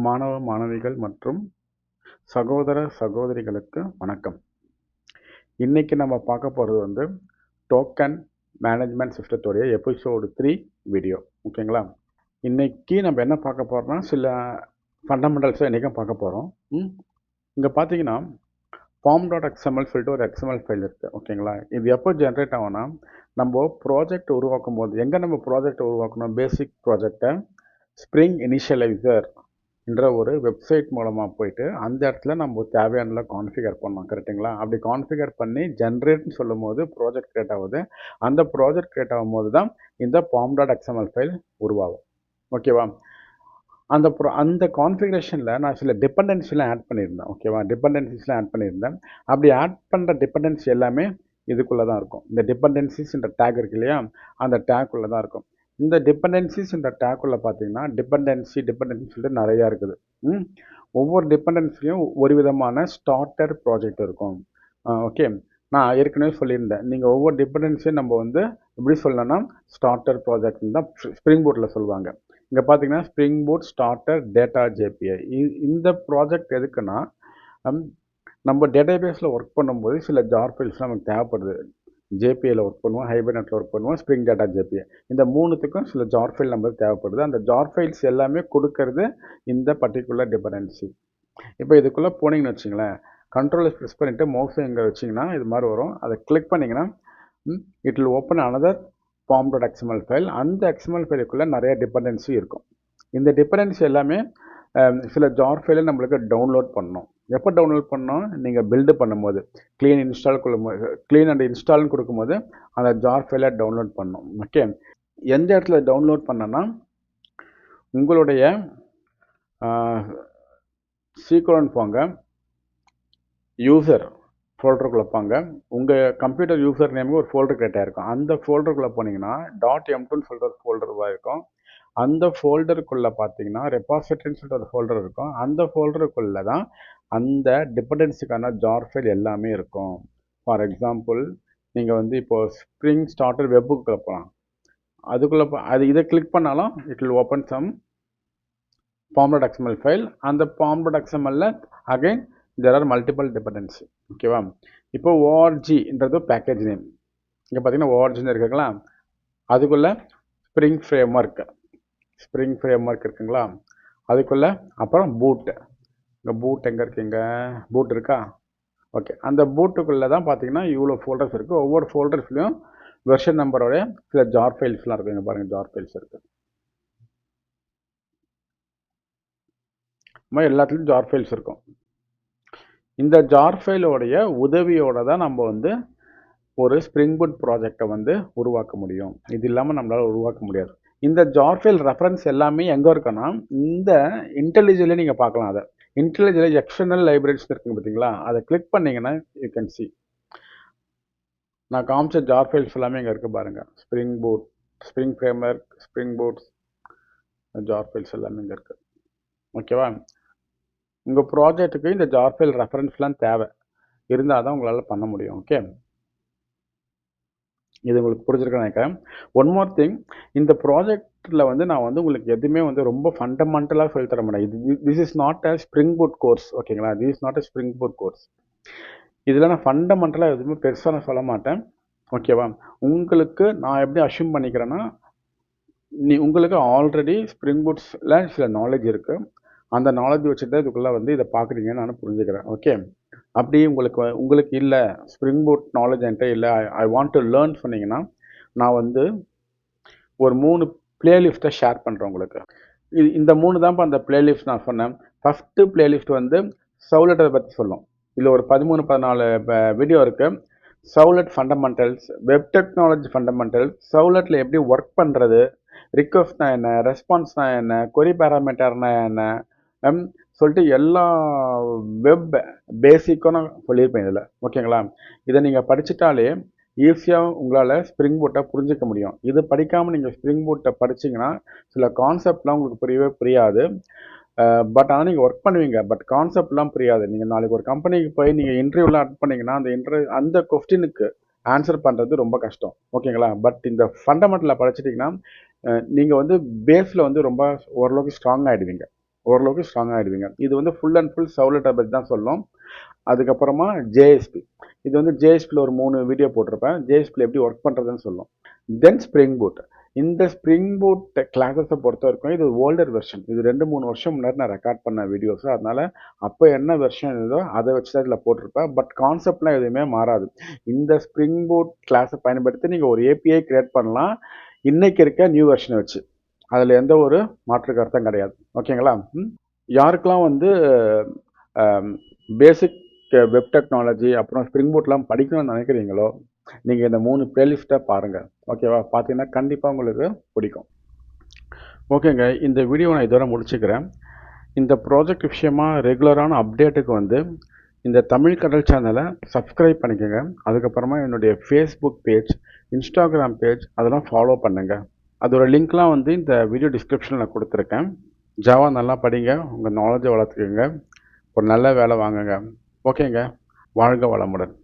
மாணவ மாணவிகள் மற்றும் சகோதர சகோதரிகளுக்கு வணக்கம். இன்னைக்கு நம்ம பார்க்க போகிறது வந்து டோக்கன் மேனேஜ்மெண்ட் சிஸ்டத்துடைய எபிசோடு 3 வீடியோ. ஓகேங்களா? இன்னைக்கு நம்ம என்ன பார்க்க போகிறோம்னா சில ஃபண்டமெண்டல்ஸை இன்றைக்கும் பார்க்க போகிறோம். இங்கே பார்த்தீங்கன்னா form.xml சொல்லிட்டு ஒரு XML ஃபைல் இருக்குது. ஓகேங்களா? இது எப்போ ஜென்ரேட் ஆகும்னா நம்ம ப்ராஜெக்ட் உருவாக்கும் போது எங்கே நம்ம ப்ராஜெக்ட் உருவாக்கணும், பேசிக் ப்ராஜெக்டை ஸ்ப்ரிங் இனிஷியலைசர் என்ற ஒரு வெப்சைட் மூலமாக போயிட்டு அந்த இடத்துல நம்ம தேவையான கான்ஃபிகர் பண்ணோம். கரெக்டுங்களா? அப்படி கான்ஃபிகர் பண்ணி ஜென்ரேட்னு சொல்லும் போது ப்ராஜெக்ட் கிரியேட் ஆகுது. அந்த ப்ராஜெக்ட் கிரியேட் ஆகும்போது தான் இந்த form.xml ஃபைல் உருவாகும். ஓகேவா? அந்த கான்ஃபிகரேஷனில் நான் சில டிபெண்டன்சிலாம் ஆட் பண்ணியிருந்தேன். ஓகேவா? டிபெண்டன்சிஸ்லாம் ஆட் பண்ணியிருந்தேன். அப்படி ஆட் பண்ணுற டிபெண்டன்சி எல்லாமே இதுக்குள்ளே தான் இருக்கும். இந்த டிபெண்டன்சிஸ்ன்ற டேக் இருக்கு இல்லையா, அந்த டேக்குள்ளே தான் இருக்கும். இந்த டிபெண்டன்சிஸ்ன்ற டேக்குள்ளே பார்த்தீங்கன்னா டிபெண்டன்சி சொல்லிட்டு நிறையா இருக்குது. ஒவ்வொரு டிபெண்டன்சியும் ஒரு விதமான ஸ்டார்டர் ப்ராஜெக்ட் இருக்கும். ஓகே, நான் ஏற்கனவே சொல்லியிருந்தேன், நீங்கள் ஒவ்வொரு டிபெண்டன்சியும் நம்ம வந்து எப்படி சொல்லணும்னா ஸ்டார்டர் ப்ராஜெக்ட்னு தான் ஸ்ப்ரிங் போர்ட்டில் சொல்லுவாங்க. இங்கே பார்த்தீங்கன்னா spring boot starter data JPA. இந்த ப்ராஜெக்ட் எதுக்குன்னா நம்ம டேட்டாபேஸில் ஒர்க் பண்ணும்போது சில ஜார் ஃபைல்ஸ் நமக்கு தேவைப்படுது. ஜேபிஐயில் ஒர்க் பண்ணுவோம், ஹைபர்நெட்டில் ஒர்க் பண்ணுவோம், ஸ்ப்ரிங் டேட்டா ஜேபிஐ. இந்த மூணுத்துக்கும் சில ஜார் ஃபைல் நம்மளுக்கு தேவைப்படுது. அந்த ஜார் ஃபைல்ஸ் எல்லாமே கொடுக்கறது இந்த பர்டிகுலர் டிபெண்டன்சி. இப்போ இதுக்குள்ளே போனீங்கன்னு வச்சிங்களேன், கண்ட்ரோலை ப்ரெஸ் பண்ணிவிட்டு மவுஸை இங்கே வச்சிங்கன்னா இது மாதிரி வரும். அதை கிளிக் பண்ணிங்கன்னா it will open another form.xml file. அந்த எக்ஸ்எம்எல் ஃபைலுக்குள்ளே நிறைய டிபெண்டன்சி இருக்கும். இந்த டிபெண்டன்சி எல்லாமே சில ஜார் ஃபைலை நம்மளுக்கு டவுன்லோட் பண்ணணும். எப்போ டவுன்லோட் பண்ணோம், நீங்கள் பில்டு பண்ணும்போது க்ளீன் அண்ட் இன்ஸ்டால்னு கொடுக்கும்போது அந்த ஜார் ஃபைலை டவுன்லோட் பண்ணணும். ஓகே, எந்த இடத்துல டவுன்லோட் பண்ணனா உங்களுடைய சீக்கிரம் போங்க, யூசர் ஃபோல்டருக்குள்ளே போங்க. உங்கள் கம்ப்யூட்டர் யூசர் நேமுக்கு ஒரு ஃபோல்டர் கிரியேட் ஆகிருக்கும். அந்த ஃபோல்டருக்குள்ளே போனீங்கன்னா .m2ன்னு சொல்லிட்டு ஒரு ஃபோல்டர் இருக்கும். அந்த ஃபோல்டருக்குள்ளே பார்த்தீங்கன்னா ரெபாசிட்டரின்னு சொல்லிட்டு ஒரு ஃபோல்டர் இருக்கும். அந்த ஃபோல்டருக்குள்ளே தான் அந்த டிபெண்டன்சிக்கான ஜார் ஃபைல் எல்லாமே இருக்கும். ஃபார் எக்ஸாம்பிள், நீங்கள் வந்து இப்போது ஸ்ப்ரிங் ஸ்டார்டர் வெப்புக்குள்ளே போகலாம். அதுக்குள்ளே இதை கிளிக் பண்ணாலும் it will open some form.xml file. அந்த form.xmlல again there are multiple dependency. ஓகேவா? இப்போ orgன்றது பேக்கேஜ் நேம். இங்கே பார்த்தீங்கன்னா orgன்னு இருக்குங்களா, அதுக்குள்ளே ஸ்ப்ரிங் ஃப்ரேம் ஒர்க் இருக்குங்களா, அதுக்குள்ளே அப்புறம் பூட். இங்கே பூட் எங்கே இருக்குங்க, பூட் இருக்கா? ஓகே, அந்த பூட்டுக்குள்ளே தான் பார்த்தீங்கன்னா இவ்வளோ ஃபோல்டர்ஸ் இருக்குது. ஒவ்வொரு ஃபோல்டர்ஸ்லையும் வெர்ஷன் நம்பரோட சில ஜார் ஃபைல்ஸ்லாம் இருக்குது. இங்கே பாருங்கள், ஜார் ஃபைல்ஸ் இருக்குது. எல்லாத்துலேயும் ஜார் ஃபைல்ஸ் இருக்கும். இந்த ஜார் ஃபைலோடைய உதவியோடு தான் நம்ம வந்து ஒரு ஸ்ப்ரிங் பூட் ப்ராஜெக்டை வந்து உருவாக்க முடியும். இது இல்லாமல் நம்மளால் உருவாக்க முடியாது. இந்த ஜார் ஃபைல் ரெஃபரன்ஸ் எல்லாமே எங்கே இருக்குன்னா இந்த இன்டெலிஜென்ட்லேயே நீங்கள் பார்க்கலாம். அதை இன்டெலிஜென்ட் எக்ஸ்டர்னல் லைப்ரரிஸ் இருக்குங்க பார்த்தீங்களா, அதை கிளிக் பண்ணிங்கன்னா யூ கேன் சி. நான் காமிச்ச ஜார் ஃபைல்ஸ் எல்லாமே இங்கே இருக்குது பாருங்கள். Spring boot, spring framework, spring boots jar files எல்லாமே இங்கே இருக்குது. ஓகேவா? உங்கள் ப்ராஜெக்ட்டுக்கு இந்த ஜார் ஃபைல் ரெஃபரன்ஸ்லாம் தேவை இருந்தால் தான் உங்களால் பண்ண முடியும். ஓகே, இது உங்களுக்கு புரிஞ்சிருக்குன்னு நினைக்கிறேன். ஒன் மோர் திங், இந்த ப்ராஜெக்டில் வந்து நான் வந்து உங்களுக்கு எதுவுமே வந்து ரொம்ப ஃபண்டமெண்டலாக சொல்லித்தர மாட்டேன். This is not a spring boot course. ஓகேங்களா? This is not a spring boot course. இதில் நான் ஃபண்டமெண்டலாக எதுவுமே பெருசாக நான் சொல்ல மாட்டேன். ஓகேவா? உங்களுக்கு நான் எப்படி அஷ்யூம் பண்ணிக்கிறேன்னா, உங்களுக்கு ஆல்ரெடி ஸ்ப்ரிங் பூட்ஸில் சில நாலேஜ் இருக்குது. அந்த நாலேஜ் வச்சுட்டு இதுக்குள்ளே வந்து இதை பார்க்குறீங்கன்னு நான் புரிஞ்சுக்கிறேன். ஓகே, அப்படி உங்களுக்கு இல்லை ஸ்ப்ரிங் பூட் நாலேஜ் என்கிட்ட இல்லை, ஐ வாண்ட் டு லேர்ன் சொன்னீங்கன்னா நான் வந்து ஒரு 3 பிளேலிஸ்ட்டை ஷேர் பண்ணுறேன் உங்களுக்கு. இந்த 3 தான் அந்த பிளேலிஸ்ட் நான் சொன்னேன். ஃபஸ்ட்டு பிளேலிஸ்ட் வந்து சவுலெட்டை பற்றி சொல்லும். இதில் ஒரு 13-14 வீடியோ இருக்குது. சவுலெட் ஃபண்டமெண்டல்ஸ், வெப் டெக்னாலஜி ஃபண்டமெண்டல்ஸ், சவுலெட்டில் எப்படி ஒர்க் பண்ணுறது, ரிக்வெஸ்ட்னா என்ன, ரெஸ்பான்ஸ்னா என்ன, கொரி பேராமீட்டர்னா என்ன சொல்லிட்டு எல்லா வெப் பேசிக்கும் நான் சொல்லியிருப்பேன் இதில். ஓகேங்களா? இதை நீங்கள் படிச்சுட்டாலே ஈஸியாக உங்களால் ஸ்ப்ரிங் பூட்டை புரிஞ்சிக்க முடியும். இது படிக்காமல் நீங்கள் ஸ்ப்ரிங் பூட்டை படிச்சிங்கன்னா சில கான்செப்ட்லாம் உங்களுக்கு புரியவே புரியாது. பட் ஆனால் நீங்கள் ஒர்க் பண்ணுவீங்க, பட் கான்செப்ட்லாம் புரியாது. நீங்கள் நாளைக்கு ஒரு கம்பெனிக்கு போய் நீங்கள் இன்டர்வியூலாம் அட்டன் பண்ணிங்கன்னா அந்த கொஸ்டினுக்கு ஆன்சர் பண்ணுறது ரொம்ப கஷ்டம். ஓகேங்களா? பட் இந்த ஃபண்டமெண்டலில் படிச்சிட்டிங்கன்னா நீங்கள் வந்து பேஸில் வந்து ரொம்ப ஓரளவுக்கு ஸ்ட்ராங் ஆகிடுவீங்க. ஓரளவுக்கு ஸ்ட்ராங் ஆகிடுவீங்க. இது வந்து ஃபுல் அண்ட் ஃபுல் சவுலட்டை பற்றி தான் சொல்லும். அதுக்கப்புறமா ஜேஎஸ்பி, இது வந்து ஜேஎஸ்பியில் ஒரு 3 வீடியோ போட்டிருப்பேன். ஜேஎஸ்பியில் எப்படி ஒர்க் பண்ணுறதுன்னு சொல்லும். தென் ஸ்ப்ரிங் பூட். இந்த ஸ்ப்ரிங் பூட் கிளாஸஸை பொறுத்த வரைக்கும் இது ஓல்டர் வெர்ஷன். இது 2-3 வருஷம் முன்னாடி நான் ரெக்கார்ட் பண்ண வீடியோஸ். அதனால் அப்போ என்ன வெர்ஷன் இருந்தோ அதை வச்சு தான் இதில் போட்டிருப்பேன். பட் கான்செப்ட்லாம் எதுவுமே மாறாது. இந்த ஸ்ப்ரிங் பூட் கிளாஸை பயன்படுத்தி நீங்கள் ஒரு ஏபிஐ கிரியேட் பண்ணலாம், இன்றைக்கி இருக்க நியூ வெர்ஷனை வச்சு. அதில் எந்த ஒரு மாற்று கருத்தும் கிடையாது. ஓகேங்களா? யாருக்கெல்லாம் வந்து பேசிக் வெப் டெக்னாலஜி அப்புறம் ஸ்ப்ரிங் பூட்லாம் படிக்கணும்னு நினைக்கிறீங்களோ, நீங்கள் இந்த 3 பிளேலிஸ்ட்டை பாருங்கள். ஓகேவா? பார்த்தீங்கன்னா கண்டிப்பாக உங்களுக்கு பிடிக்கும். ஓகேங்க, இந்த வீடியோ நான் இதோட முடிச்சுக்கிறேன். இந்த ப்ராஜெக்ட் விஷயமாக ரெகுலரான அப்டேட்டுக்கு வந்து இந்த தமிழ் கடல் சேனலை சப்ஸ்கிரைப் பண்ணிக்கோங்க. அதுக்கப்புறமா என்னுடைய ஃபேஸ்புக் பேஜ், இன்ஸ்டாகிராம் பேஜ் அதெல்லாம் ஃபாலோ பண்ணுங்கள். அதோட லிங்க்லாம் வந்து இந்த வீடியோ டிஸ்கிரிப்ஷனில் கொடுத்துருக்கேன். ஜாவா நல்லா படிங்க, உங்கள் நாலேஜை வளர்த்துக்கோங்க, ஒரு நல்ல வேலை வாங்குங்க. ஓகேங்க, வாழ்க வளமுடன்.